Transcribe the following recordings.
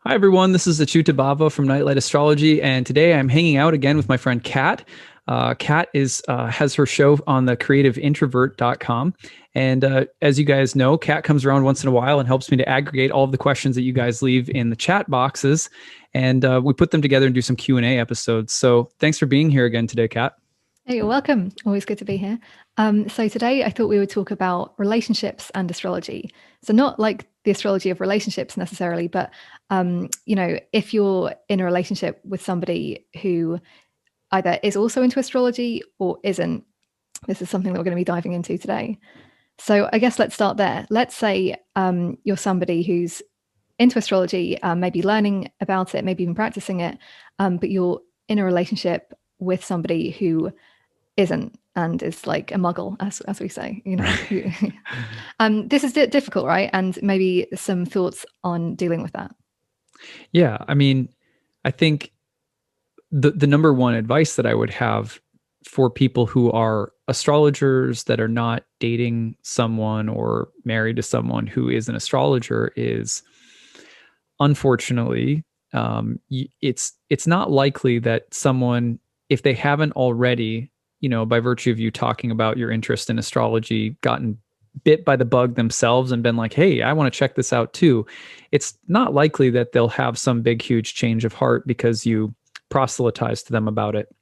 Hi, everyone. This is acyuta-bhava from Nightlight Astrology, and today I'm hanging out again with my friend Kat. Kat has her show on the creativeintrovert.com. And as you guys know, Kat comes around once in a while and helps me to aggregate all of the questions that you guys leave in the chat boxes. And we put them together and do some Q&A episodes. So thanks for being here again today, Kat. Hey, you're welcome. Always good to be here. So today I thought we would talk about relationships and astrology. So not like the astrology of relationships necessarily, but if you're in a relationship with somebody who either is also into astrology or isn't, this is something that we're going to be diving into today. So I guess let's start there. Let's say you're somebody who's into astrology, maybe learning about it, maybe even practicing it, but you're in a relationship with somebody who isn't and is like a muggle, as we say, this is difficult, right? And maybe some thoughts on dealing with that. Yeah, I mean, I think the number one advice that I would have for people who are astrologers that are not dating someone or married to someone who is an astrologer is, unfortunately, it's not likely that someone, if they haven't already, by virtue of you talking about your interest in astrology, gotten bit by the bug themselves and been like, hey, I want to check this out too. It's not likely that they'll have some big, huge change of heart because you proselytize to them about it.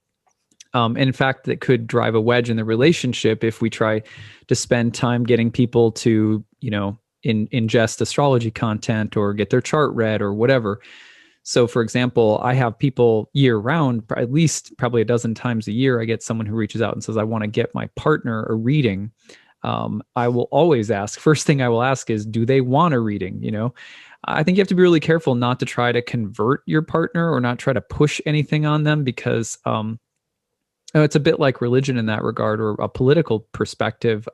And in fact, that could drive a wedge in the relationship if we try to spend time getting people to, ingest astrology content or get their chart read or whatever. So, for example, I have people year round, at least probably a dozen times a year, I get someone who reaches out and says, I want to get my partner a reading. I will always ask, first thing I will ask is, do they want a reading? I think you have to be really careful not to try to convert your partner or not try to push anything on them because it's a bit like religion in that regard, or a political perspective.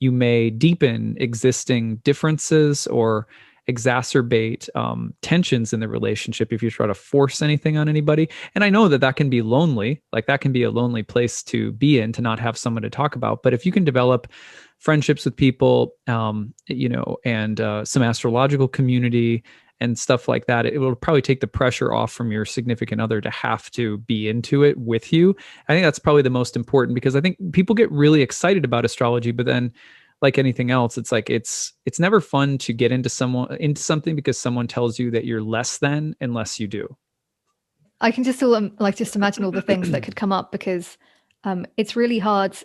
You may deepen existing differences or exacerbate tensions in the relationship if you try to force anything on anybody. And I know that that can be lonely, like that can be a lonely place to be in, to not have someone to talk about. But if you can develop friendships with people, and some astrological community and stuff like that, it will probably take the pressure off from your significant other to have to be into it with you. I think that's probably the most important, because I think people get really excited about astrology, but then, like anything else, it's like it's never fun to get into something because someone tells you that you're less than unless you do. I can just just imagine all the things that could come up, because it's really hard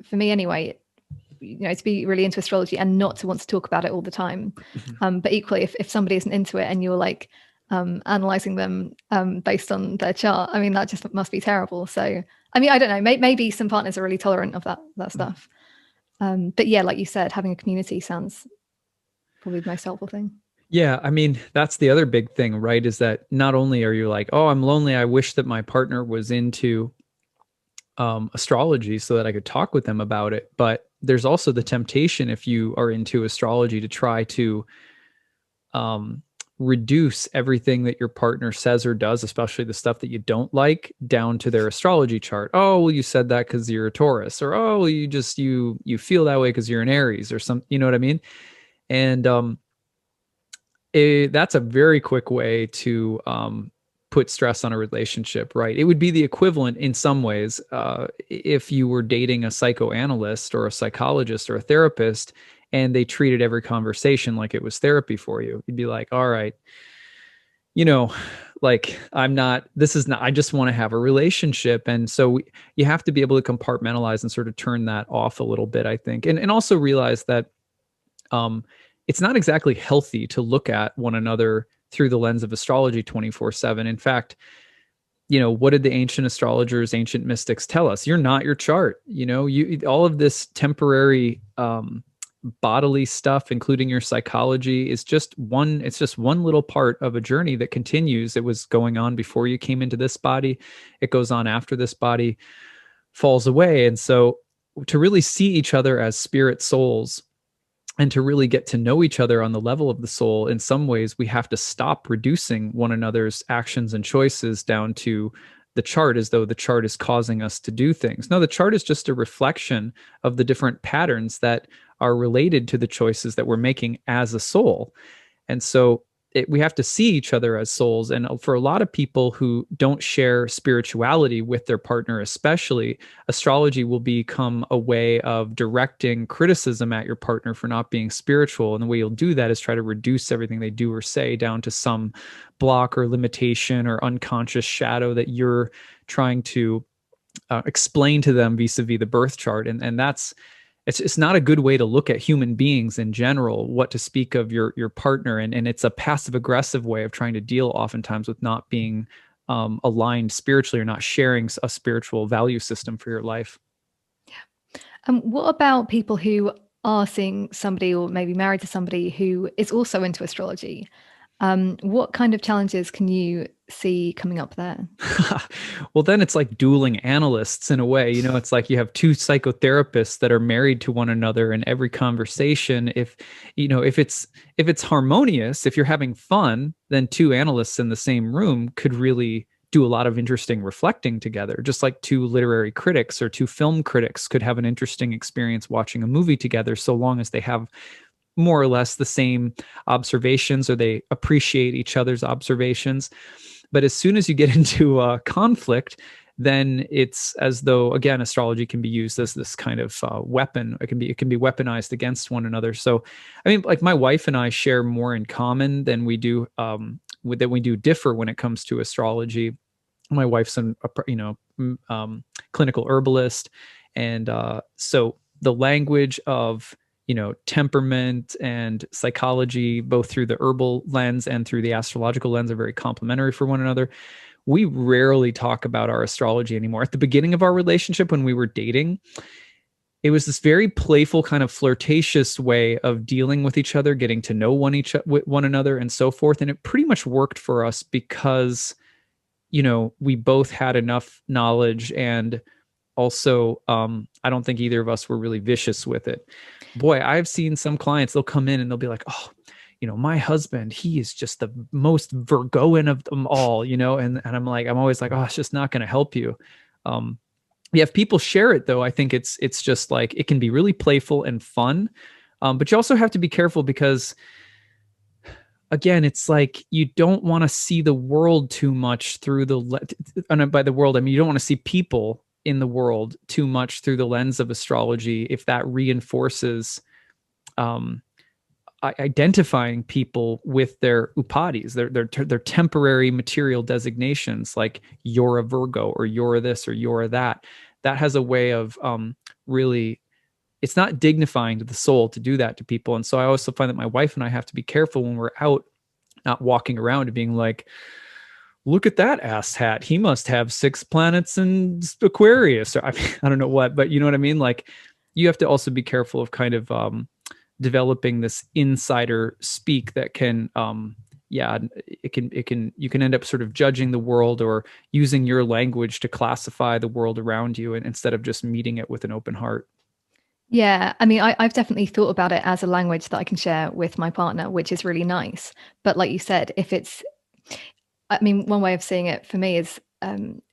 for me anyway, to be really into astrology and not to want to talk about it all the time. But equally, if somebody isn't into it and you're like analyzing them based on their chart, I mean, that just must be terrible. So, I mean, I don't know, maybe some partners are really tolerant of that stuff. But yeah, like you said, having a community sounds probably the most helpful thing. Yeah, I mean, that's the other big thing, right? Is that not only are you like, oh, I'm lonely, I wish that my partner was into astrology so that I could talk with them about it, but there's also the temptation, if you are into astrology, to try to reduce everything that your partner says or does, especially the stuff that you don't like, down to their astrology chart. Oh, well, you said that because you're a Taurus, or oh, well, you feel that way because you're an Aries, or some, you know what I mean? And that's a very quick way to put stress on a relationship, right? It would be the equivalent in some ways if you were dating a psychoanalyst or a psychologist or a therapist and they treated every conversation like it was therapy for you. You'd be like, all right, like I just want to have a relationship. And so you have to be able to compartmentalize and sort of turn that off a little bit, I think. And also realize that it's not exactly healthy to look at one another through the lens of astrology 24/7. In fact, what did the ancient astrologers, ancient mystics tell us? You're not your chart. All of this temporary bodily stuff, including your psychology, is just one little part of a journey that continues. It was going on before you came into this body. It goes on after this body falls away. And so to really see each other as spirit souls and to really get to know each other on the level of the soul, in some ways, we have to stop reducing one another's actions and choices down to the chart, as though the chart is causing us to do things. No, the chart is just a reflection of the different patterns that are related to the choices that we're making as a soul. And so we have to see each other as souls. And for a lot of people who don't share spirituality with their partner, especially, astrology will become a way of directing criticism at your partner for not being spiritual. And the way you'll do that is try to reduce everything they do or say down to some block or limitation or unconscious shadow that you're trying to explain to them vis-a-vis the birth chart. And that's, it's not a good way to look at human beings in general, what to speak of your partner. And it's a passive aggressive way of trying to deal oftentimes with not being aligned spiritually or not sharing a spiritual value system for your life. What about people who are seeing somebody or maybe married to somebody who is also into astrology? What kind of challenges can you see coming up there? Well, then it's like dueling analysts in a way. It's like you have two psychotherapists that are married to one another, and every conversation, if it's harmonious, if you're having fun, then two analysts in the same room could really do a lot of interesting reflecting together. Just like two literary critics or two film critics could have an interesting experience watching a movie together, so long as they have more or less the same observations or they appreciate each other's observations. But as soon as you get into conflict, then it's as though, again, astrology can be used as this kind of weapon. It can be weaponized against one another. So, I mean, like my wife and I share more in common than we do differ when it comes to astrology. My wife's clinical herbalist, and so the language of temperament and psychology, both through the herbal lens and through the astrological lens, are very complementary for one another. We rarely talk about our astrology anymore. At the beginning of our relationship, when we were dating, it was this very playful, kind of flirtatious way of dealing with each other, getting to know one another and so forth. And it pretty much worked for us because, we both had enough knowledge, and also, I don't think either of us were really vicious with it. Boy, I've seen some clients, they'll come in and they'll be like, oh, my husband, he is just the most Virgoan of them all, and I'm always like, oh, it's just not going to help you. Yeah, if people share it though, I think it's just like, it can be really playful and fun. But you also have to be careful because, again, it's like you don't want to see the world too much through and by the world, I mean, you don't want to see people in the world too much through the lens of astrology, if that reinforces identifying people with their upadis, their temporary material designations, like you're a Virgo or you're this or you're that. That has a way of really, it's not dignifying to the soul to do that to people. And so I also find that my wife and I have to be careful when we're out, not walking around and being like, look at that ass hat. He must have 6 planets in Aquarius. Or, I mean, I don't know what, but you know what I mean? Like, you have to also be careful of kind of developing this insider speak that can, you can end up sort of judging the world or using your language to classify the world around you, and instead of just meeting it with an open heart. Yeah, I mean, I've definitely thought about it as a language that I can share with my partner, which is really nice. But like you said, one way of seeing it for me is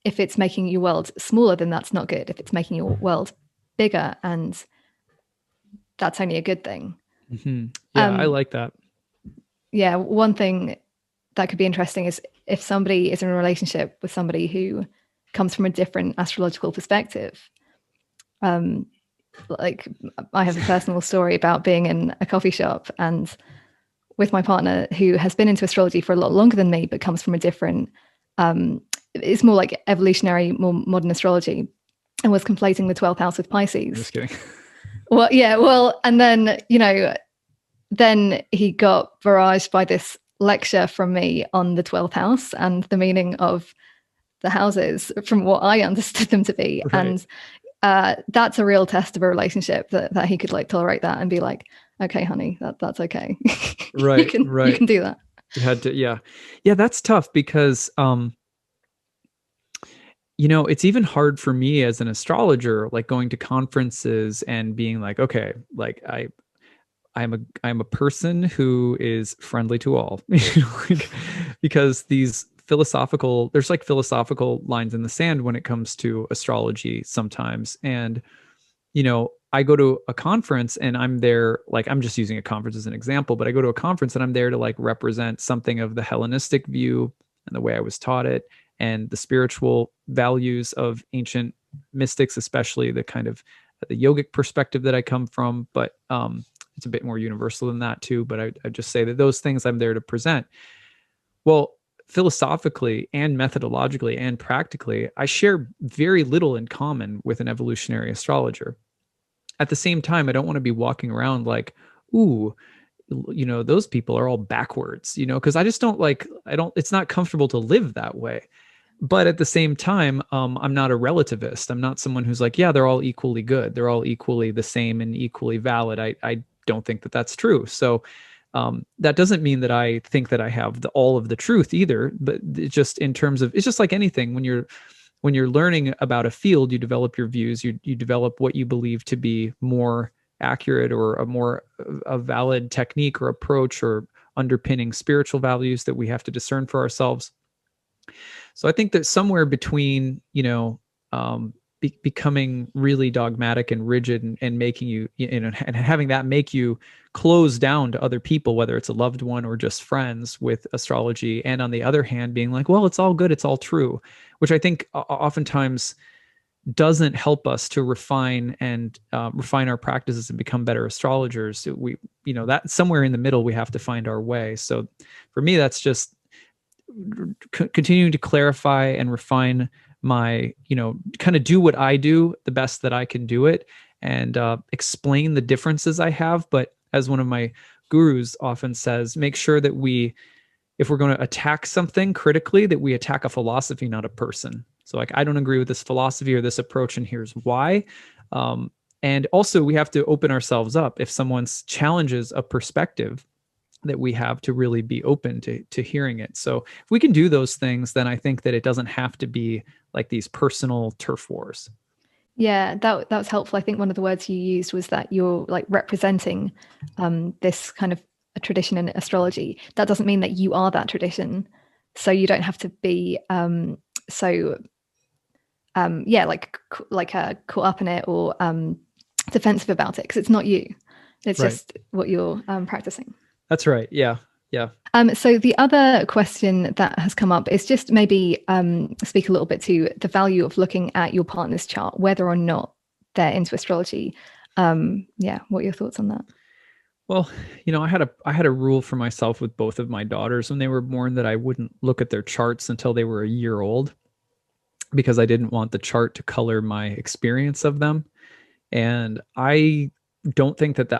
if it's making your world smaller, then that's not good. If it's making your world bigger, and that's only a good thing. Mm-hmm. Yeah, I like that. Yeah, one thing that could be interesting is if somebody is in a relationship with somebody who comes from a different astrological perspective. Like, I have a personal story about being in a coffee shop and with my partner who has been into astrology for a lot longer than me, but comes from a different, it's more like evolutionary, more modern astrology, and was conflating the 12th house with Pisces. Just kidding. Well, yeah, well, and then, then he got barraged by this lecture from me on the 12th house and the meaning of the houses from what I understood them to be. Right. And that's a real test of a relationship, that he could like tolerate that and be like, okay, honey, that's okay. Right. You can do that. You had to, yeah. Yeah, that's tough because, it's even hard for me as an astrologer, like going to conferences and being like, okay, like I'm a person who is friendly to all, because there's like philosophical lines in the sand when it comes to astrology sometimes. And, I go to a conference and I'm there, like, I'm just using a conference as an example, but I go to a conference and I'm there to like represent something of the Hellenistic view and the way I was taught it and the spiritual values of ancient mystics, especially the kind of the yogic perspective that I come from. But it's a bit more universal than that too. But I just say that those things I'm there to present. Well, philosophically and methodologically and practically, I share very little in common with an evolutionary astrologer. At the same time, I don't want to be walking around like, ooh, those people are all backwards, because I just don't like, it's not comfortable to live that way. But at the same time, I'm not a relativist. I'm not someone who's like, yeah, they're all equally good. They're all equally the same and equally valid. I don't think that that's true. So that doesn't mean that I think that I have all of the truth either. But just in terms of, it's just like anything. When you're learning about a field, you develop your views. You develop what you believe to be more accurate or a valid technique or approach or underpinning spiritual values that we have to discern for ourselves. So I think that somewhere between, becoming really dogmatic and rigid and making you, and having that make you close down to other people, whether it's a loved one or just friends with astrology. And on the other hand, being like, well, it's all good. It's all true, which I think oftentimes doesn't help us to refine our practices and become better astrologers. That somewhere in the middle, we have to find our way. So for me, that's just continuing to clarify and refine my, kind of do what I do the best that I can do it, and explain the differences I have. But as one of my gurus often says, make sure that if we're going to attack something critically, that we attack a philosophy, not a person. So like, I don't agree with this philosophy or this approach, and here's why. And also we have to open ourselves up if someone challenges a perspective, that we have to really be open to hearing it. So if we can do those things, then I think that it doesn't have to be like these personal turf wars. Yeah, that was helpful. I think one of the words you used was that you're like representing this kind of a tradition in astrology. That doesn't mean that you are that tradition. So you don't have to be caught up in it or defensive about it, because it's not you. It's Right. just what you're practicing. That's right. Yeah. Yeah. So the other question that has come up is just maybe speak a little bit to the value of looking at your partner's chart, whether or not they're into astrology. What are your thoughts on that? Well, I had a rule for myself with both of my daughters when they were born, that I wouldn't look at their charts until they were a year old, because I didn't want the chart to color my experience of them. And I don't think that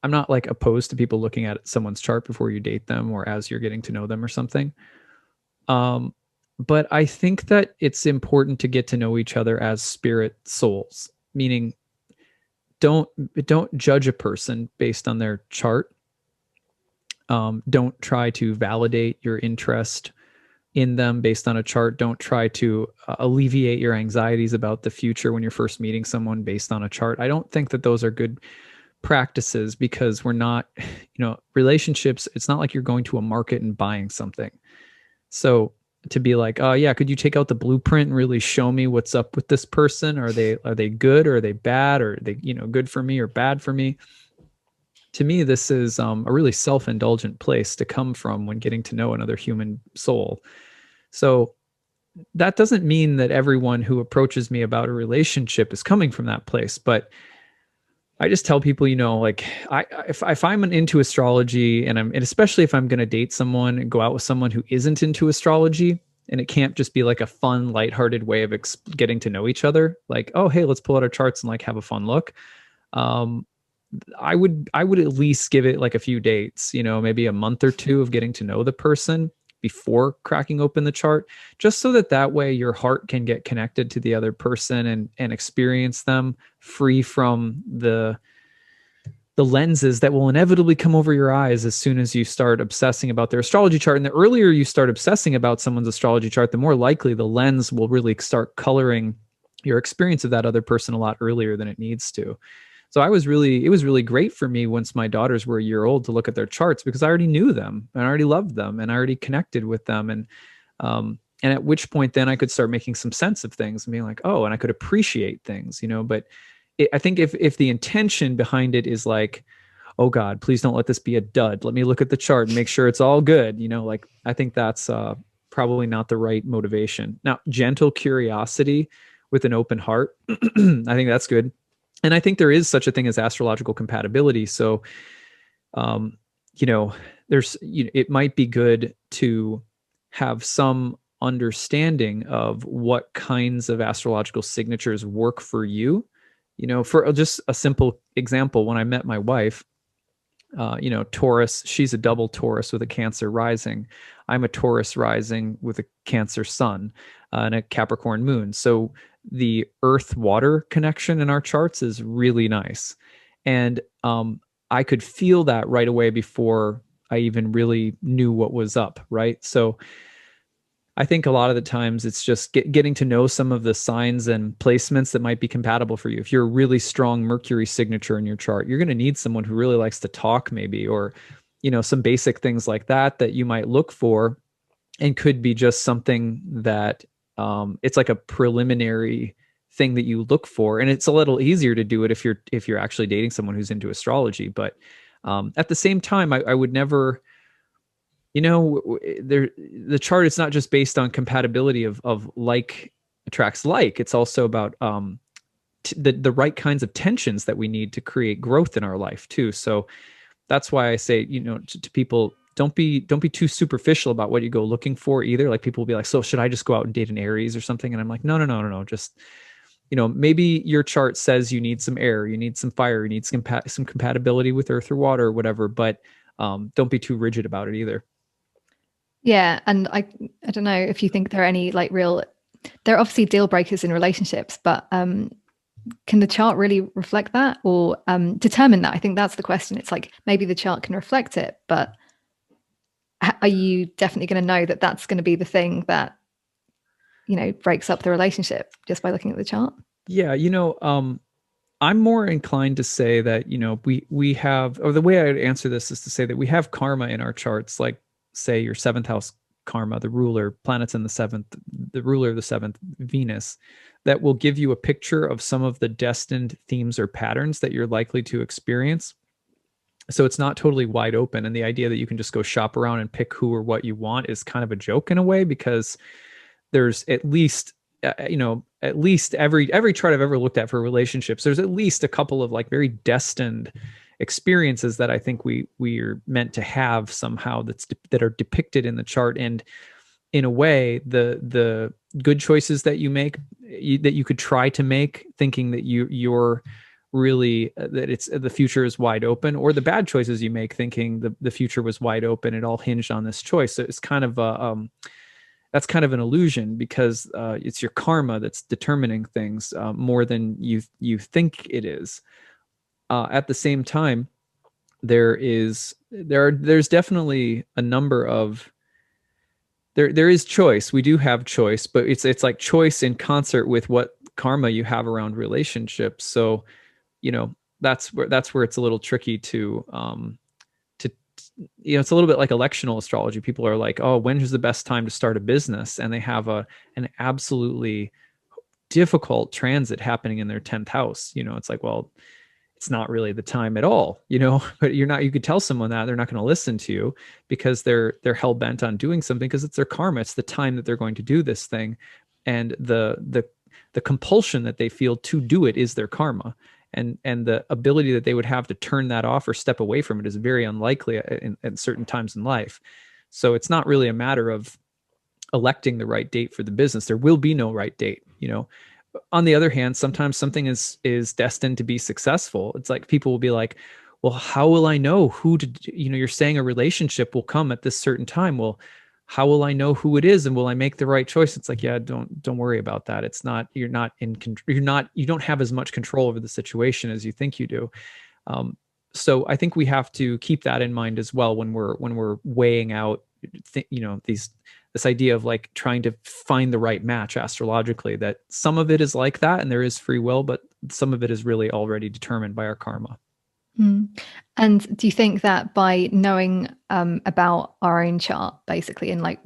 I'm not like opposed to people looking at someone's chart before you date them or as you're getting to know them or something. But I think that it's important to get to know each other as spirit souls, meaning don't judge a person based on their chart. Don't try to validate your interest in them based on a chart. Don't try to alleviate your anxieties about the future when you're first meeting someone based on a chart. I don't think that those are good practices, because we're not, relationships, it's not like you're going to a market and buying something. So to be like, oh yeah, could you take out the blueprint and really show me what's up with this person? Are they good, or are they bad, or are they, good for me or bad for me? To me, this is a really self-indulgent place to come from when getting to know another human soul. So that doesn't mean that everyone who approaches me about a relationship is coming from that place, but I just tell people, if I'm into astrology, and especially if I'm going to date someone and go out with someone who isn't into astrology, and it can't just be like a fun, lighthearted way of getting to know each other. Like, oh, hey, let's pull out our charts and like have a fun look. I would at least give it like a few dates, maybe a month or two of getting to know the person before cracking open the chart, just so that way your heart can get connected to the other person and experience them free from the lenses that will inevitably come over your eyes as soon as you start obsessing about their astrology chart. And the earlier you start obsessing about someone's astrology chart, the more likely the lens will really start coloring your experience of that other person a lot earlier than it needs to. So it was really great for me once my daughters were a year old to look at their charts, because I already knew them and I already loved them and I already connected with them. And at which point then I could start making some sense of things and being like, oh, and I could appreciate things, but I think if the intention behind it is like, oh God, please don't let this be a dud. Let me look at the chart and make sure it's all good. Like I think that's probably not the right motivation. Now, gentle curiosity with an open heart, I think that's good. And I think there is such a thing as astrological compatibility. So, um, you know, it might be good to have some understanding of what kinds of astrological signatures work for you. For just a simple example, when I met my wife, Taurus, she's a double Taurus with a Cancer rising. I'm a Taurus rising with a Cancer sun and a Capricorn moon. So the earth water connection in our charts is really nice. And I could feel that right away before I even really knew what was up, right? So I think a lot of the times it's just getting to know some of the signs and placements that might be compatible for you. If you're a really strong Mercury signature in your chart, you're going to need someone who really likes to talk, maybe, or some basic things like that you might look for, and could be just something that it's like a preliminary thing that you look for, and it's a little easier to do it if you're actually dating someone who's into astrology. But at the same time, I would never the chart is not just based on compatibility of like attracts like. It's also about the right kinds of tensions that we need to create growth in our life too. So that's why I say, to people, don't be too superficial about what you go looking for either. Like, people will be like, so should I just go out and date an Aries or something? And I'm like, no, no, no, no, no. Just, maybe your chart says you need some air, you need some fire, you need some compatibility with earth or water or whatever, but don't be too rigid about it either. Yeah, and I don't know if you think there are any like real, there are obviously deal breakers in relationships, but can the chart really reflect that or determine that? I think that's the question. It's like maybe the chart can reflect it, but are you definitely going to know that that's going to be the thing that breaks up the relationship just by looking at the chart? Yeah, I'm more inclined to say that, we have, or the way I would answer this is to say that we have karma in our charts, like say your seventh house karma, the ruler, planets in the seventh, the ruler of the seventh, Venus, that will give you a picture of some of the destined themes or patterns that you're likely to experience. So it's not totally wide open. And the idea that you can just go shop around and pick who or what you want is kind of a joke in a way, because there's at least at least every chart I've ever looked at for relationships, there's at least a couple of like very destined experiences that I think we are meant to have somehow, that are depicted in the chart. And in a way, the good choices that you make, that you could try to make, thinking that you're really that it's the future is wide open, or the bad choices you make thinking the future was wide open, it all hinged on this choice. So it's kind of that's kind of an illusion, because it's your karma that's determining things more than you think it is. At the same time, there's definitely a number of there is choice. We do have choice, but it's like choice in concert with what karma you have around relationships. So that's where it's a little tricky to it's a little bit like electional astrology. People are like, oh, when is the best time to start a business? And they have an absolutely difficult transit happening in their 10th house. It's like, well, it's not really the time at all, but you could tell someone that they're not going to listen to you, because they're hell bent on doing something, because it's their karma. It's the time that they're going to do this thing. And the compulsion that they feel to do it is their karma. And the ability that they would have to turn that off or step away from it is very unlikely at certain times in life. So it's not really a matter of electing the right date for the business. There will be no right date. On the other hand, sometimes something is destined to be successful. It's like people will be like, well, how will I know who to, you're saying a relationship will come at this certain time. Well, how will I know who it is, and will I make the right choice? It's like, yeah, don't worry about that. It's not, you're not in control. You don't have as much control over the situation as you think you do. So I think we have to keep that in mind as well when we're weighing out, this idea of like trying to find the right match astrologically, that some of it is like that and there is free will, but some of it is really already determined by our karma. Mm. And do you think that by knowing about our own chart, basically, and like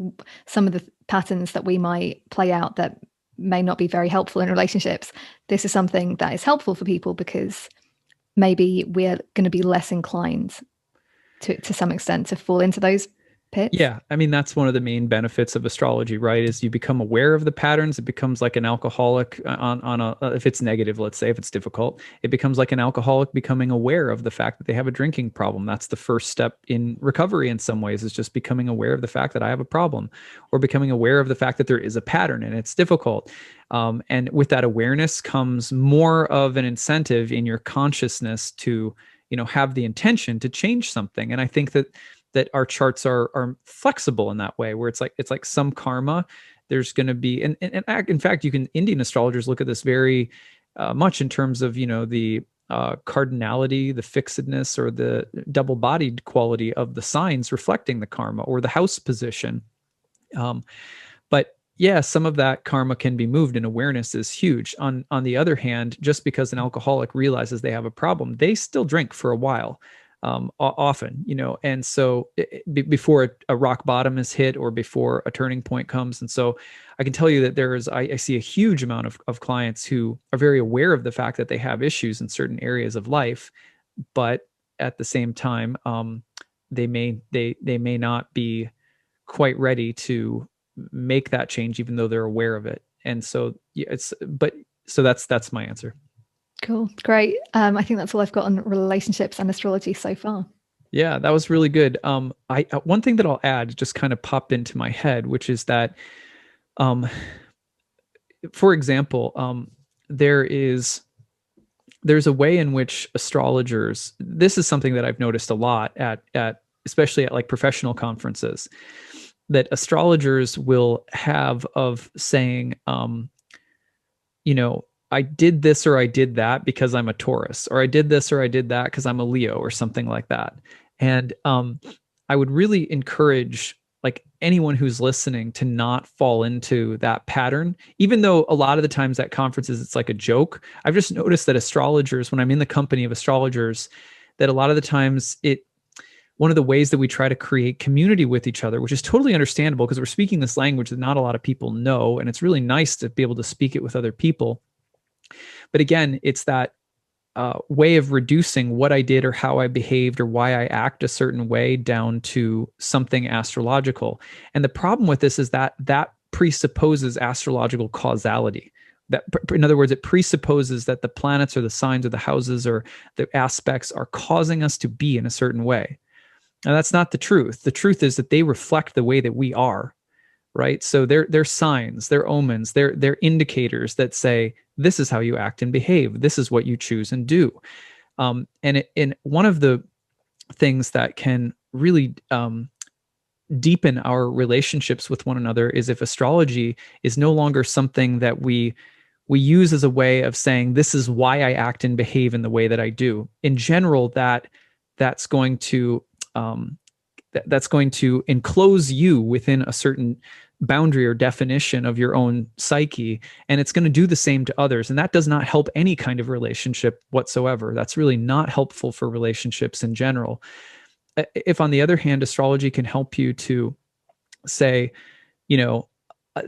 some of the patterns that we might play out that may not be very helpful in relationships, this is something that is helpful for people because maybe we're going to be less inclined to some extent to fall into those pits. Yeah, I mean that's one of the main benefits of astrology, right? Is you become aware of the patterns. It becomes like an alcoholic on a if it's negative, let's say if it's difficult, it becomes like an alcoholic becoming aware of the fact that they have a drinking problem. That's the first step in recovery in some ways, is just becoming aware of the fact that I have a problem, or becoming aware of the fact that there is a pattern and it's difficult. And with that awareness comes more of an incentive in your consciousness to, have the intention to change something. And I think that our charts are flexible in that way, where it's like some karma there's going to be, and in fact Indian astrologers look at this very much in terms of the cardinality, the fixedness, or the double-bodied quality of the signs reflecting the karma, or the house position. But yeah, some of that karma can be moved, and awareness is huge. On the other hand, just because an alcoholic realizes they have a problem, they still drink for a while, often, and so before a rock bottom is hit, or before a turning point comes. And so I can tell you that I see a huge amount of clients who are very aware of the fact that they have issues in certain areas of life, but at the same time, they may not be quite ready to make that change, even though they're aware of it. And so yeah, so that's my answer. Cool. Great. I think that's all I've got on relationships and astrology so far. Yeah, that was really good. I one thing that I'll add just kind of popped into my head, which is that, for example, there's a way in which astrologers, this is something that I've noticed a lot at especially at like professional conferences, that astrologers will have of saying, I did this or I did that because I'm a Taurus, or I did this or I did that because I'm a Leo, or something like that. And I would really encourage like anyone who's listening to not fall into that pattern, even though a lot of the times at conferences it's like a joke. I've just noticed that astrologers, when I'm in the company of astrologers, that a lot of the times one of the ways that we try to create community with each other, which is totally understandable because we're speaking this language that not a lot of people know, and it's really nice to be able to speak it with other people. But again, it's that way of reducing what I did or how I behaved or why I act a certain way down to something astrological. And the problem with this is that presupposes astrological causality. That, in other words, it presupposes that the planets or the signs or the houses or the aspects are causing us to be in a certain way. And that's not the truth. The truth is that they reflect the way that we are, right? So they're signs, they're omens, they're indicators that say, this is how you act and behave. This is what you choose and do. And one of the things that can really deepen our relationships with one another is if astrology is no longer something that we use as a way of saying, this is why I act and behave in the way that I do. In general, that's going to enclose you within a certain boundary or definition of your own psyche, and it's going to do the same to others. And that does not help any kind of relationship whatsoever. That's really not helpful for relationships in general. If, on the other hand, astrology can help you to say,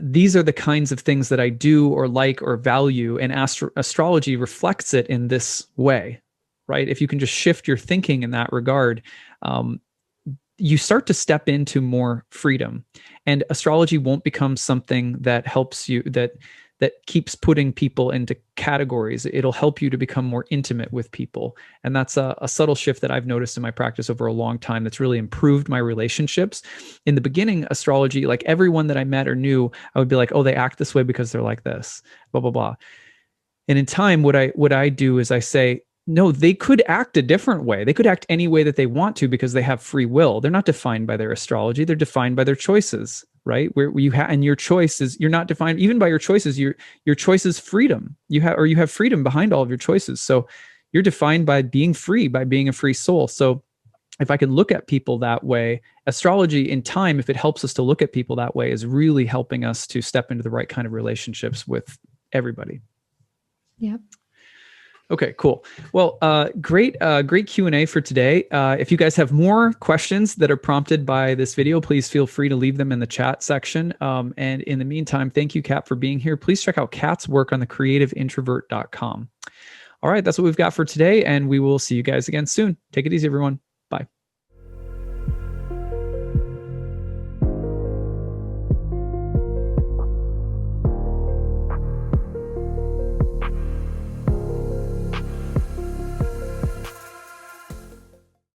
these are the kinds of things that I do or like or value, and astrology reflects it in this way, right? If you can just shift your thinking in that regard, you start to step into more freedom, and astrology won't become something that helps you, that keeps putting people into categories. It'll help you to become more intimate with people. And that's a subtle shift that I've noticed in my practice over a long time that's really improved my relationships. In the beginning, astrology, like everyone that I met or knew, I would be like, oh, they act this way because they're like this, blah, blah, blah. And in time, what I do is I say, no, they could act a different way. They could act any way that they want to because they have free will. They're not defined by their astrology. They're defined by their choices, right? Where you have, and your choice is, you're not defined even by your choices. Your choice is freedom. You have freedom behind all of your choices. So you're defined by being free, by being a free soul. So if I can look at people that way, astrology in time, if it helps us to look at people that way, is really helping us to step into the right kind of relationships with everybody. Yeah. Okay, cool. Well, great Q&A for today. If you guys have more questions that are prompted by this video, please feel free to leave them in the chat section. And in the meantime, thank you, Kat, for being here. Please check out Kat's work on thecreativeintrovert.com. All right, that's what we've got for today, and we will see you guys again soon. Take it easy, everyone.